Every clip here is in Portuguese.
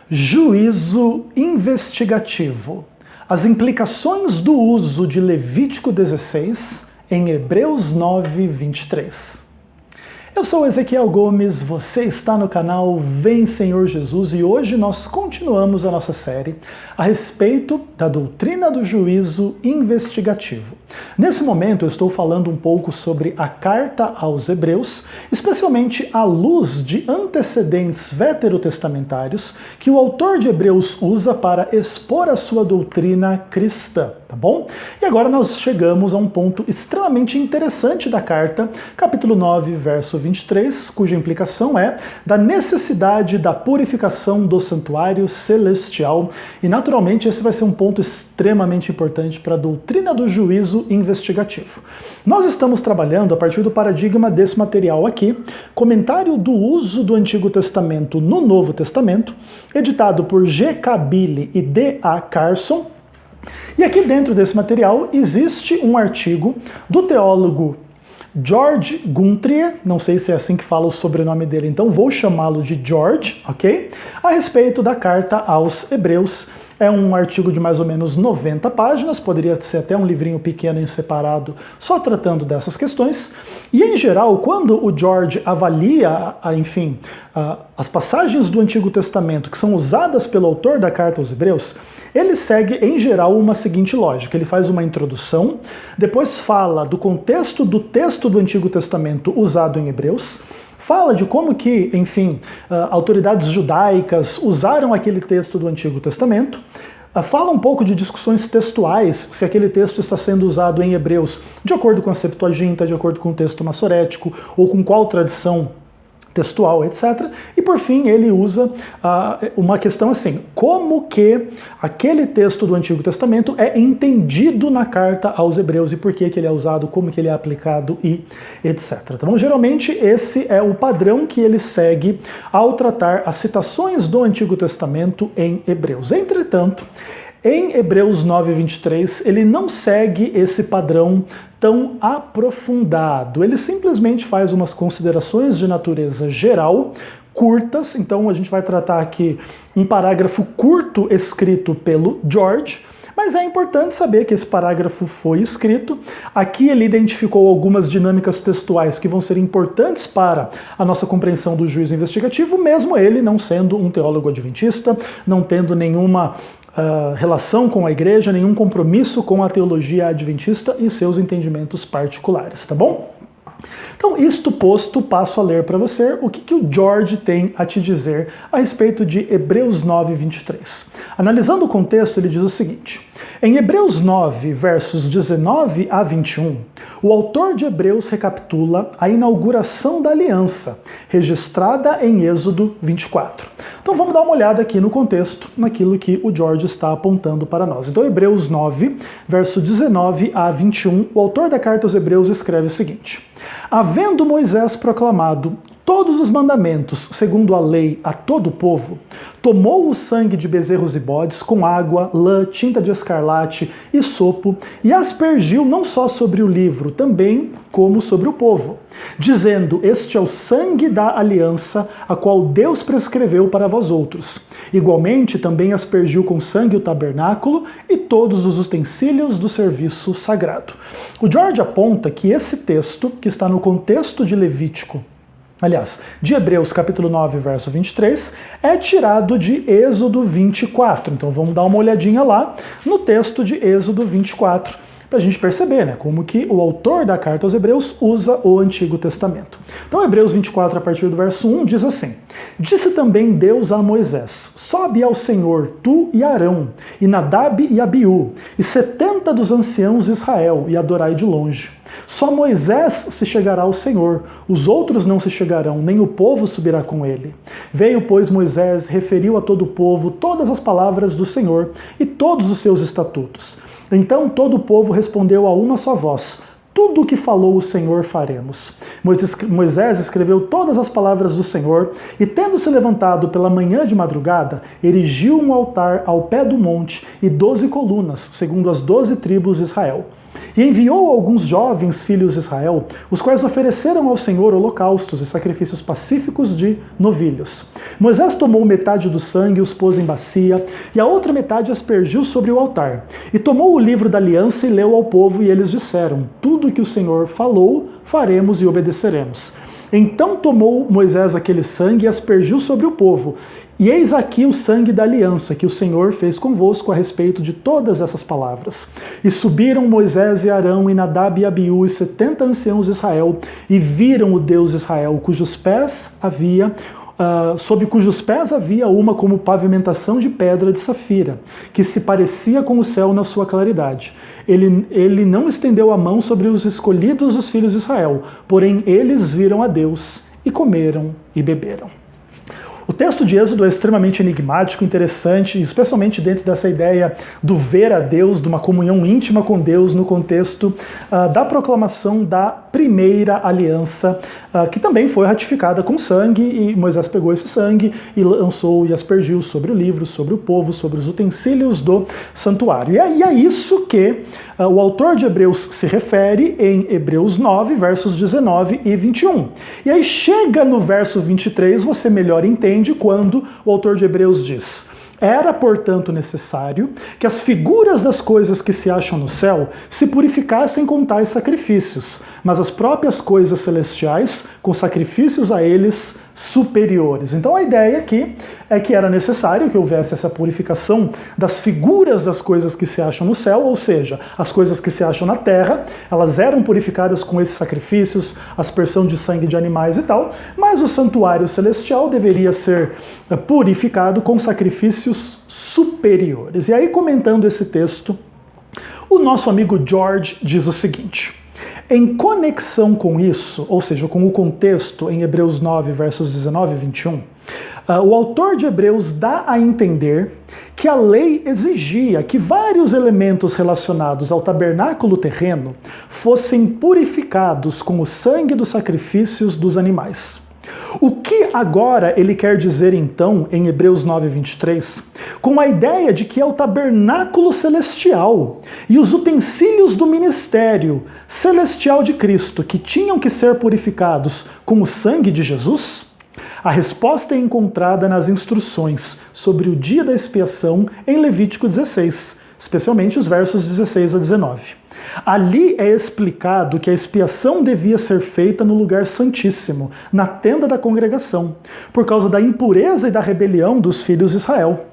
Juízo investigativo. As implicações do uso de Levítico 16 em Hebreus 9, 23. Eu sou Ezequiel Gomes, você está no canal Vem Senhor Jesus e hoje nós continuamos a nossa série a respeito da doutrina do juízo investigativo. Nesse momento eu estou falando um pouco sobre a carta aos Hebreus, especialmente à luz de antecedentes veterotestamentários que o autor de Hebreus usa para expor a sua doutrina cristã, tá bom? E agora nós chegamos a um ponto extremamente interessante da carta, capítulo 9, verso 23, cuja implicação é da necessidade da purificação do santuário celestial. E naturalmente esse vai ser um ponto extremamente importante para a doutrina do juízo investigativo. Nós estamos trabalhando a partir do paradigma desse material aqui, comentário do uso do Antigo Testamento no Novo Testamento, editado por G. Kabili e D. A. Carson. E aqui dentro desse material existe um artigo do teólogo George Guntrie, não sei se é assim que fala o sobrenome dele, então vou chamá-lo de George, ok? A respeito da carta aos Hebreus. É um artigo de mais ou menos 90 páginas, poderia ser até um livrinho pequeno em separado, só tratando dessas questões. E em geral, quando o George avalia, as passagens do Antigo Testamento que são usadas pelo autor da carta aos Hebreus, ele segue em geral uma seguinte lógica. Ele faz uma introdução, depois fala do contexto do texto do Antigo Testamento usado em Hebreus, fala de como que, autoridades judaicas usaram aquele texto do Antigo Testamento, fala um pouco de discussões textuais, se aquele texto está sendo usado em Hebreus de acordo com a Septuaginta, de acordo com o texto massorético, ou com qual tradição textual, etc. E por fim ele usa uma questão assim, como que aquele texto do Antigo Testamento é entendido na carta aos Hebreus e por que ele é usado, como que ele é aplicado e etc. Então geralmente esse é o padrão que ele segue ao tratar as citações do Antigo Testamento em Hebreus. Entretanto, em Hebreus 9, 23, ele não segue esse padrão tão aprofundado. Ele simplesmente faz umas considerações de natureza geral, curtas. Então a gente vai tratar aqui um parágrafo curto escrito pelo George, mas é importante saber que esse parágrafo foi escrito. Aqui ele identificou algumas dinâmicas textuais que vão ser importantes para a nossa compreensão do juízo investigativo, mesmo ele não sendo um teólogo adventista, não tendo nenhuma relação com a igreja, nenhum compromisso com a teologia adventista e seus entendimentos particulares, tá bom? Então, isto posto, passo a ler para você o que o George tem a te dizer a respeito de Hebreus 9, 23. Analisando o contexto, ele diz o seguinte: em Hebreus 9, versos 19 a 21, o autor de Hebreus recapitula a inauguração da aliança, registrada em Êxodo 24. Então vamos dar uma olhada aqui no contexto, naquilo que o George está apontando para nós. Então Hebreus 9, verso 19 a 21, o autor da carta aos Hebreus escreve o seguinte: havendo Moisés proclamado todos os mandamentos segundo a lei a todo o povo, tomou o sangue de bezerros e bodes com água, lã, tinta de escarlate e sopo e aspergiu não só sobre o livro, também como sobre o povo, dizendo: este é o sangue da aliança, a qual Deus prescreveu para vós outros. Igualmente também aspergiu com sangue o tabernáculo e todos os utensílios do serviço sagrado. O George aponta que esse texto, que está no contexto de Levítico, aliás, de Hebreus capítulo 9, verso 23, é tirado de Êxodo 24. Então vamos dar uma olhadinha lá no texto de Êxodo 24, para a gente perceber, né, como que o autor da carta aos Hebreus usa o Antigo Testamento. Então Hebreus 24, a partir do verso 1, diz assim: disse também Deus a Moisés: sobe ao Senhor, tu e Arão, e Nadab e Abiú, e 70 dos anciãos de Israel, e adorai de longe. Só Moisés se chegará ao Senhor, os outros não se chegarão, nem o povo subirá com ele. Veio, pois, Moisés, referiu a todo o povo todas as palavras do Senhor e todos os seus estatutos. Então todo o povo respondeu a uma só voz: tudo o que falou o Senhor faremos. Moisés escreveu todas as palavras do Senhor e, tendo se levantado pela manhã de madrugada, erigiu um altar ao pé do monte e 12 colunas, segundo as 12 tribos de Israel. E enviou alguns jovens filhos de Israel, os quais ofereceram ao Senhor holocaustos e sacrifícios pacíficos de novilhos. Moisés tomou metade do sangue e os pôs em bacia, e a outra metade aspergiu sobre o altar. E tomou o livro da aliança e leu ao povo, e eles disseram: tudo o que o Senhor falou, faremos e obedeceremos. Então tomou Moisés aquele sangue e aspergiu sobre o povo. E eis aqui o sangue da aliança que o Senhor fez convosco a respeito de todas essas palavras. E subiram Moisés e Arão e Nadab e Abiú e 70 anciãos de Israel e viram o Deus de Israel, sob cujos pés havia uma como pavimentação de pedra de safira, que se parecia com o céu na sua claridade. Ele não estendeu a mão sobre os escolhidos dos filhos de Israel, porém eles viram a Deus e comeram e beberam. O texto de Êxodo é extremamente enigmático, interessante, especialmente dentro dessa ideia do ver a Deus, de uma comunhão íntima com Deus no contexto da proclamação da primeira aliança, que também foi ratificada com sangue, e Moisés pegou esse sangue e lançou e aspergiu sobre o livro, sobre o povo, sobre os utensílios do santuário. E é isso que o autor de Hebreus se refere em Hebreus 9, versos 19 e 21. E aí chega no verso 23, você melhor entende quando o autor de Hebreus diz: era, portanto, necessário que as figuras das coisas que se acham no céu se purificassem com tais sacrifícios, mas as próprias coisas celestiais com sacrifícios a eles superiores. Então a ideia aqui é que era necessário que houvesse essa purificação das figuras das coisas que se acham no céu, ou seja, as coisas que se acham na terra, elas eram purificadas com esses sacrifícios, aspersão de sangue de animais e tal, mas o santuário celestial deveria ser purificado com sacrifícios superiores. E aí, comentando esse texto, o nosso amigo George diz o seguinte: em conexão com isso, ou seja, com o contexto em Hebreus 9, versos 19 e 21, o autor de Hebreus dá a entender que a lei exigia que vários elementos relacionados ao tabernáculo terreno fossem purificados com o sangue dos sacrifícios dos animais. O que agora ele quer dizer então em Hebreus 9, 23, com a ideia de que é o tabernáculo celestial e os utensílios do ministério celestial de Cristo que tinham que ser purificados com o sangue de Jesus? A resposta é encontrada nas instruções sobre o dia da expiação em Levítico 16, especialmente os versos 16 a 19. Ali é explicado que a expiação devia ser feita no lugar santíssimo, na tenda da congregação, por causa da impureza e da rebelião dos filhos de Israel.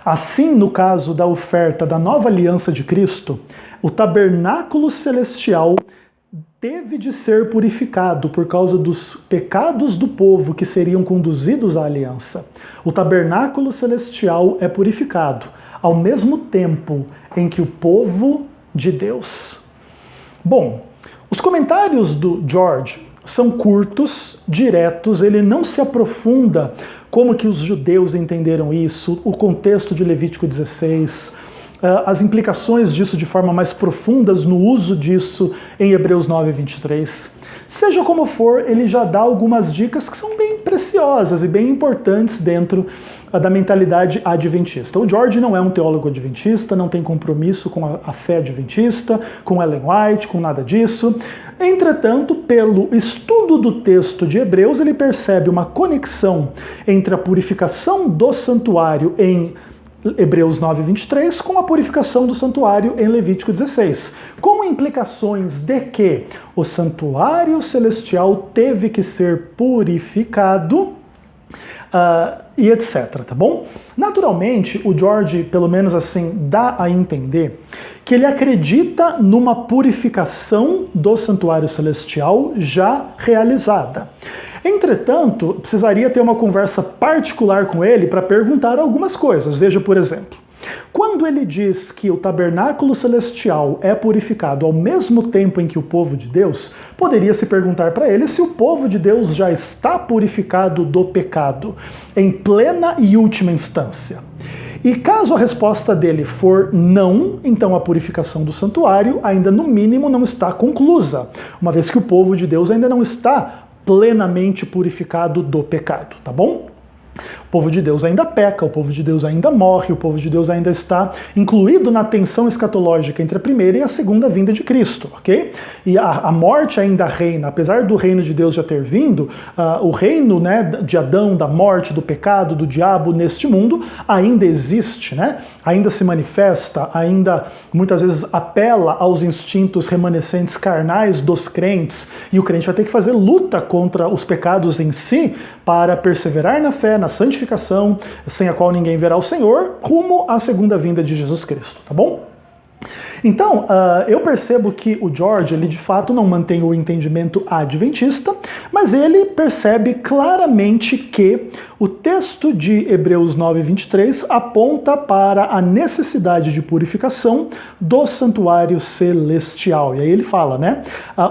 Assim, no caso da oferta da nova aliança de Cristo, o tabernáculo celestial teve de ser purificado por causa dos pecados do povo que seriam conduzidos à aliança. O tabernáculo celestial é purificado, ao mesmo tempo em que o povo de Deus. Bom, os comentários do George são curtos, diretos, ele não se aprofunda como que os judeus entenderam isso, o contexto de Levítico 16, as implicações disso de forma mais profundas no uso disso em Hebreus 9, 23. Seja como for, ele já dá algumas dicas que são bem preciosas e bem importantes dentro da mentalidade adventista. O George não é um teólogo adventista, não tem compromisso com a fé adventista, com Ellen White, com nada disso. Entretanto, pelo estudo do texto de Hebreus, ele percebe uma conexão entre a purificação do santuário em Hebreus 9, 23, com a purificação do santuário em Levítico 16, com implicações de que o santuário celestial teve que ser purificado e etc, tá bom? Naturalmente, o George, pelo menos assim, dá a entender que ele acredita numa purificação do santuário celestial já realizada. Entretanto, precisaria ter uma conversa particular com ele para perguntar algumas coisas. Veja, por exemplo, quando ele diz que o tabernáculo celestial é purificado ao mesmo tempo em que o povo de Deus, poderia se perguntar para ele se o povo de Deus já está purificado do pecado em plena e última instância. E caso a resposta dele for não, então a purificação do santuário ainda no mínimo não está conclusa, uma vez que o povo de Deus ainda não está plenamente purificado do pecado, tá bom? O povo de Deus ainda peca, o povo de Deus ainda morre, o povo de Deus ainda está incluído na tensão escatológica entre a primeira e a segunda vinda de Cristo, ok? E a morte ainda reina, apesar do reino de Deus já ter vindo, o reino, né, de Adão, da morte, do pecado, do diabo neste mundo ainda existe, né? Ainda se manifesta, ainda muitas vezes apela aos instintos remanescentes carnais dos crentes, e o crente vai ter que fazer luta contra os pecados em si para perseverar na fé, na santificação, sem a qual ninguém verá o Senhor, rumo à segunda vinda de Jesus Cristo, tá bom? Então, eu percebo que o George, ele de fato não mantém o entendimento adventista, mas ele percebe claramente que o texto de Hebreus 9:23 aponta para a necessidade de purificação do santuário celestial. E aí ele fala, né?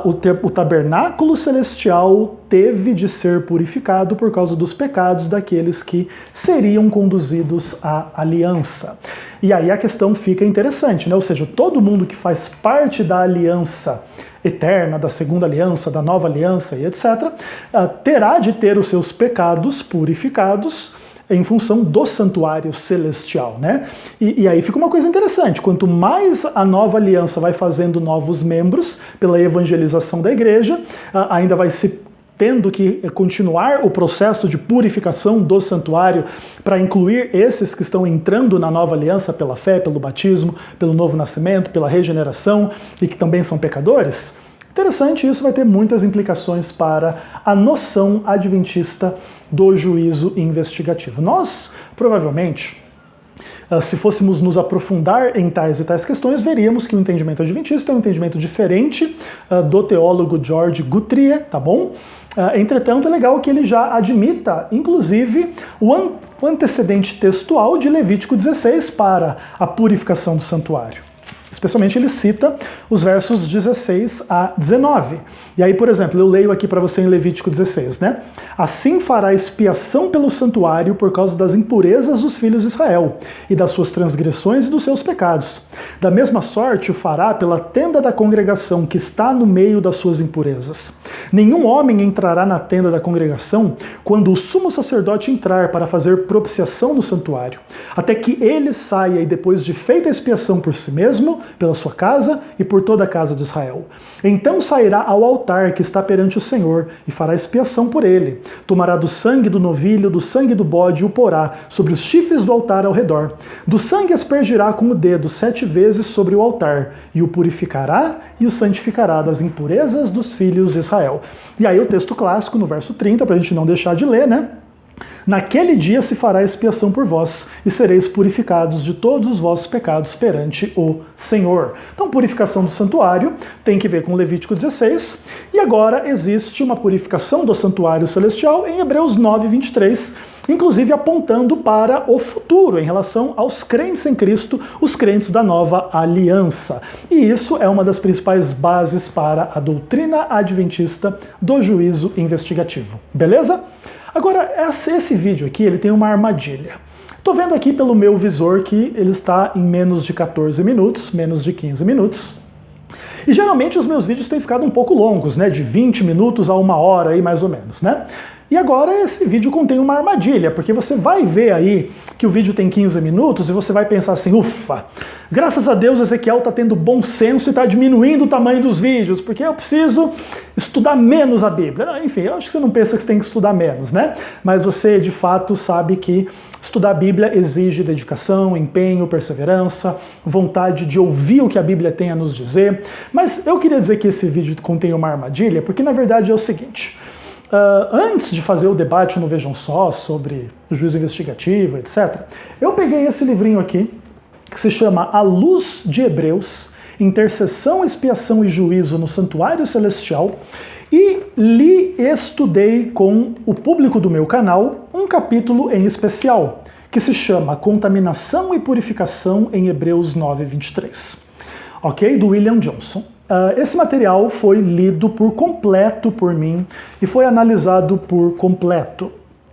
O tabernáculo celestial teve de ser purificado por causa dos pecados daqueles que seriam conduzidos à aliança. E aí a questão fica interessante, né? Ou seja, todo mundo que faz parte da aliança eterna, da segunda aliança, da nova aliança e etc., terá de ter os seus pecados purificados em função do santuário celestial, né? E aí fica uma coisa interessante, quanto mais a nova aliança vai fazendo novos membros pela evangelização da igreja, ainda vai se tendo que continuar o processo de purificação do santuário para incluir esses que estão entrando na nova aliança pela fé, pelo batismo, pelo novo nascimento, pela regeneração e que também são pecadores. Interessante, isso vai ter muitas implicações para a noção adventista do juízo investigativo. Nós, provavelmente, se fôssemos nos aprofundar em tais e tais questões, veríamos que o entendimento adventista é um entendimento diferente do teólogo George Guthrie, tá bom? Entretanto, é legal que ele já admita, inclusive, o antecedente textual de Levítico 16 para a purificação do santuário. Especialmente ele cita os versos 16 a 19. E aí, por exemplo, eu leio aqui para você em Levítico 16, né? Assim fará expiação pelo santuário por causa das impurezas dos filhos de Israel, e das suas transgressões e dos seus pecados. Da mesma sorte o fará pela tenda da congregação que está no meio das suas impurezas. Nenhum homem entrará na tenda da congregação quando o sumo sacerdote entrar para fazer propiciação no santuário, até que ele saia e depois de feita a expiação por si mesmo, pela sua casa e por toda a casa de Israel. Então sairá ao altar que está perante o Senhor e fará expiação por ele. Tomará do sangue do novilho, do sangue do bode e o porá sobre os chifres do altar ao redor. Do sangue aspergirá com o dedo 7 vezes sobre o altar e o purificará e o santificará das impurezas dos filhos de Israel. E aí o texto clássico no verso 30, para a gente não deixar de ler, né? Naquele dia se fará expiação por vós, e sereis purificados de todos os vossos pecados perante o Senhor. Então, purificação do santuário tem que ver com Levítico 16, e agora existe uma purificação do santuário celestial em Hebreus 9:23, inclusive apontando para o futuro em relação aos crentes em Cristo, os crentes da nova aliança. E isso é uma das principais bases para a doutrina adventista do juízo investigativo. Beleza? Agora, esse vídeo aqui, ele tem uma armadilha. Tô vendo aqui pelo meu visor que ele está em menos de 14 minutos, menos de 15 minutos. E geralmente os meus vídeos têm ficado um pouco longos, né? De 20 minutos a 1 hora aí, mais ou menos, né? E agora esse vídeo contém uma armadilha, porque você vai ver aí que o vídeo tem 15 minutos e você vai pensar assim, ufa, graças a Deus Ezequiel está tendo bom senso e está diminuindo o tamanho dos vídeos, porque eu preciso estudar menos a Bíblia. Enfim, eu acho que você não pensa que você tem que estudar menos, né? Mas você de fato sabe que estudar a Bíblia exige dedicação, empenho, perseverança, vontade de ouvir o que a Bíblia tem a nos dizer. Mas eu queria dizer que esse vídeo contém uma armadilha, porque na verdade é o seguinte... antes de fazer o debate no Vejam Só sobre o juízo investigativo, etc., eu peguei esse livrinho aqui, que se chama A Luz de Hebreus, Intercessão, Expiação e Juízo no Santuário Celestial, e li e estudei com o público do meu canal um capítulo em especial, que se chama Contaminação e Purificação em Hebreus 9:23, ok? Do William Johnson. Esse material foi lido por completo por mim e foi analisado por completo,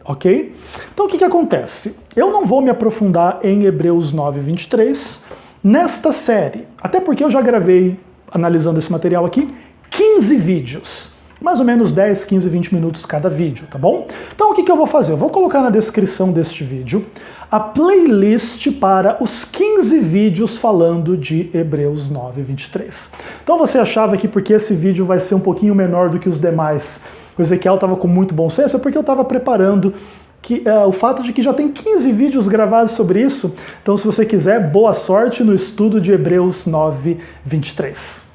ok? Então o que acontece? Eu não vou me aprofundar em Hebreus 9, 23 nesta série, até porque eu já gravei, analisando esse material aqui, 15 vídeos. Mais ou menos 10, 15, 20 minutos cada vídeo, tá bom? Então o que eu vou fazer? Eu vou colocar na descrição deste vídeo a playlist para os 15 vídeos falando de Hebreus 9, 23. Então você achava que porque esse vídeo vai ser um pouquinho menor do que os demais, o Ezequiel estava com muito bom senso, é porque eu estava preparando o fato de que já tem 15 vídeos gravados sobre isso. Então se você quiser, boa sorte no estudo de Hebreus 9, 23.